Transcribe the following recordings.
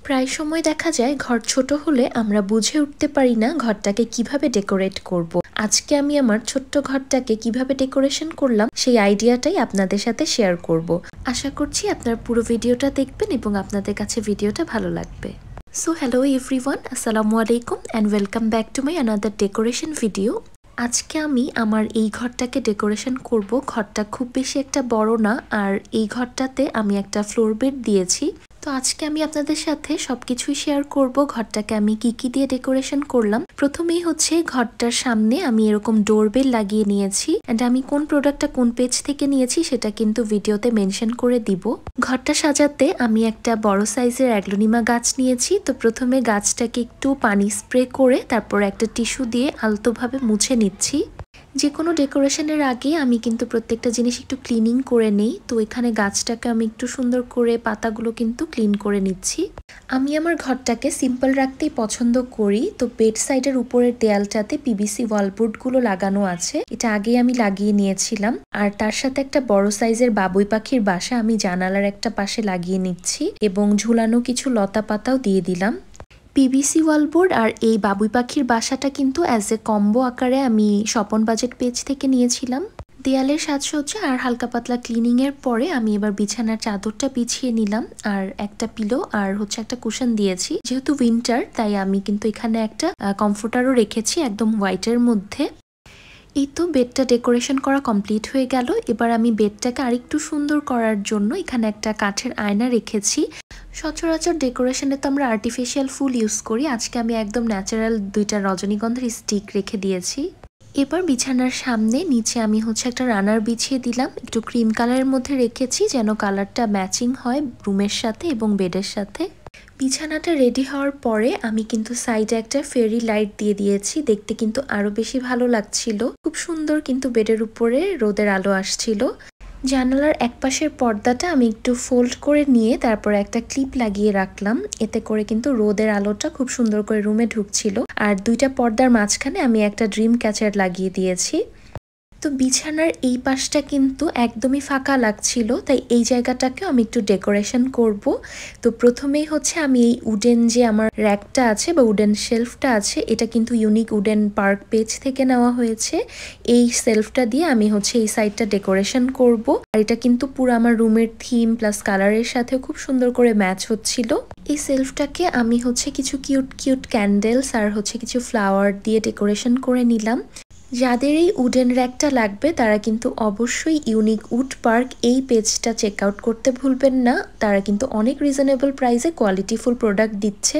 প্রায় সময় দেখা যায় ঘর ছোট হলে আমরা বুঝে উঠতে পারি না ঘরটাকে কিভাবে ডেকোরেট করব। আজকে আমি আমার ছোট্ট ঘরটাকে কিভাবে ডেকোরেশন করলাম সেই আইডিয়াটাই আপনাদের সাথে শেয়ার করব। আশা করছি আপনার পুরো ভিডিওটা দেখবেন এবং আপনাদের কাছে ভিডিওটা ভালো লাগবে। সো হ্যালো এভরিওয়ান, আসসালামু আলাইকুম and welcome back to my another decoration video. আজকে আমি আমার এই ঘরটাকে ডেকোরেশন করব। ঘরটা খুব বেশি একটা বড় না, আর এই ঘরটাতে আমি একটা ফ্লোর বেড দিয়েছি। তো আজকে আমি আপনাদের সাথে সবকিছুই শেয়ার করব। ঘরটাকে আমি কি দিয়ে ডেকোরেশন করলাম। প্রথমেই হচ্ছে ঘরটার সামনে আমি এরকম ডোরবেল লাগিয়ে নিয়েছি, এন্ড আমি কোন প্রোডাক্টটা কোন পেজ থেকে নিয়েছি সেটা কিন্তু ভিডিওতে মেনশন করে দিব। ঘরটা সাজাতে আমি একটা বড় সাইজের অ্যাগ্লোনিমা গাছ নিয়েছি। তো প্রথমে গাছটাকে একটু পানি স্প্রে করে তারপর একটা টিস্যু দিয়ে আলতোভাবে মুছে নিচ্ছি। যে কোনো ডেকোরেশনের আগে আমি কিন্তু প্রত্যেকটা জিনিস একটু ক্লিনিং করে নেই। তো এখানে গাছটাকে আমি একটু সুন্দর করে পাতাগুলো কিন্তু ক্লিন করে নিচ্ছি। আমি আমার ঘরটাকে সিম্পল রাখতেই পছন্দ করি। তো বেড সাইডের উপরের দেয়ালটাতে পিভিসি ওয়ালবোর্ডগুলো লাগানো আছে, এটা আগেই আমি লাগিয়ে নিয়েছিলাম। আর তার সাথে একটা বড় সাইজের বাবুই পাখির বাসা আমি জানালার একটা পাশে লাগিয়ে নিচ্ছি এবং ঝুলানো কিছু লতা পাতাও দিয়ে দিলাম। পিভিসি ওয়ালবোর্ড আর এই বাবুই পাখির বাসাটা কিন্তু অ্যাজ এ কম্বো আকারে আমি স্বপন বাজেট পেজ থেকে নিয়েছিলাম। দেয়ালের সাজসজ্জা আর হালকা পাতলা ক্লিনিং এর পরে আমি এবার বিছানার চাদরটা বিছিয়ে নিলাম, আর একটা পিলো আর হচ্ছে একটা কুশন দিয়েছি। যেহেতু উইন্টার তাই আমি কিন্তু এখানে একটা কমফোর্টারও রেখেছি একদম হোয়াইটের মধ্যে। এই তো বেডটা ডেকোরেশন করা কমপ্লিট হয়ে গেল। এবার আমি বেডটাকে আরেকটু সুন্দর করার জন্য এখানে একটা কাঠের আয়না রেখেছি। সচরাচর ডেকোরেশনে তো আমরা আর্টিফিশিয়াল ফুল ইউজ করি, আজকে আমি একদম ন্যাচারাল দুইটা রজনীগন্ধার স্টিক রেখে দিয়েছি। এবার বিছানার সামনে নিচে আমি হচ্ছে একটা রানার বিছিয়ে দিলাম, একটু ক্রিম কালারের মধ্যে রেখেছি যেন কালারটা ম্যাচিং হয় রুমের সাথে এবং বেডের সাথে। বিছানাটা রেডি হওয়ার পরে আমি কিন্তু সাইডে একটা ফেরি লাইট দিয়ে দিয়েছি, দেখতে কিন্তু আরো বেশি ভালো লাগছিল। খুব সুন্দর কিন্তু বেডের উপরে রোদের আলো আসছিল। জানালার এক পাশের পর্দাটা আমি একটু ফোল্ড করে নিয়ে তারপর একটা ক্লিপ লাগিয়ে রাখলাম, এতে করে কিন্তু রোদের আলোটা খুব সুন্দর করে রুমে ঢুকছিল। আর দুইটা পর্দার মাঝখানে আমি একটা ড্রিম ক্যাচার লাগিয়ে দিয়েছি। তো বিছানার এই পাশটা কিন্তু একদমই ফাঁকা লাগছিল, তাই এই জায়গাটাকেও আমি একটু ডেকোরেশন করব। তো প্রথমেই হচ্ছে আমি এই উডেন যে আমার র্যাকটা আছে বা উডেন শেলফটা আছে, এটা কিন্তু ইউনিক উডেন পার্ক পেজ থেকে নেওয়া হয়েছে। এই শেলফটা দিয়ে আমি হচ্ছে এই সাইডটা ডেকোরেশন করব। আর এটা কিন্তু পুরো আমার রুমের থিম প্লাস কালারের সাথে খুব সুন্দর করে ম্যাচ হচ্ছিল। এই শেলফটাকে আমি হচ্ছে কিছু কিউট কিউট ক্যান্ডেলস আর হচ্ছে কিছু ফ্লাওয়ার দিয়ে ডেকোরেশন করে নিলাম। যাদের এই উডেন র্যাকটা লাগবে তারা কিন্তু অবশ্যই ইউনিক উড পার্ক এই পেজটা চেক আউট করতে ভুলবেন না। তারা কিন্তু অনেক রিজনেবল প্রাইসে কোয়ালিটিফুল প্রোডাক্ট দিচ্ছে।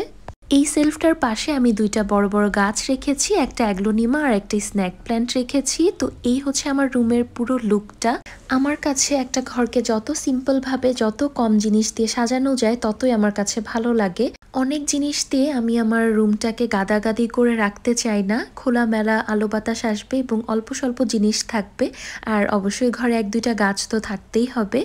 এই সেলফটার পাশে আমি দুইটা বড় বড় গাছ রেখেছি, একটা অ্যাগ্লোনিমা আর একটা স্ন্যাক প্ল্যান্ট রেখেছি। তো এই হচ্ছে আমার রুমের পুরো লুকটা। আমার কাছে একটা ঘরকে যত সিম্পল ভাবে যত কম জিনিস দিয়ে সাজানো যায় ততই আমার কাছে ভালো লাগে। অনেক জিনিস দিয়ে আমি আমার রুমটাকে গাদাগাদি করে রাখতে চাই না। খোলামেলা আলো বাতাস আসবে এবং অল্প স্বল্প জিনিস থাকবে, আর অবশ্যই ঘরে এক দুইটা গাছ তো থাকতেই হবে।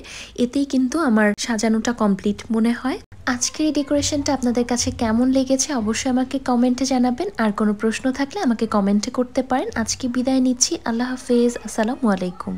এতেই কিন্তু আমার সাজানোটা কমপ্লিট মনে হয়। আজকের এই ডেকোরেশনটা আপনাদের কাছে কেমন লেগেছে অবশ্যই আমাকে কমেন্টে জানাবেন। আর কোনো প্রশ্ন থাকলে আমাকে কমেন্টে করতে পারেন। আজকে বিদায় নিচ্ছি, আল্লাহ হাফেজ, আসসালামু আলাইকুম।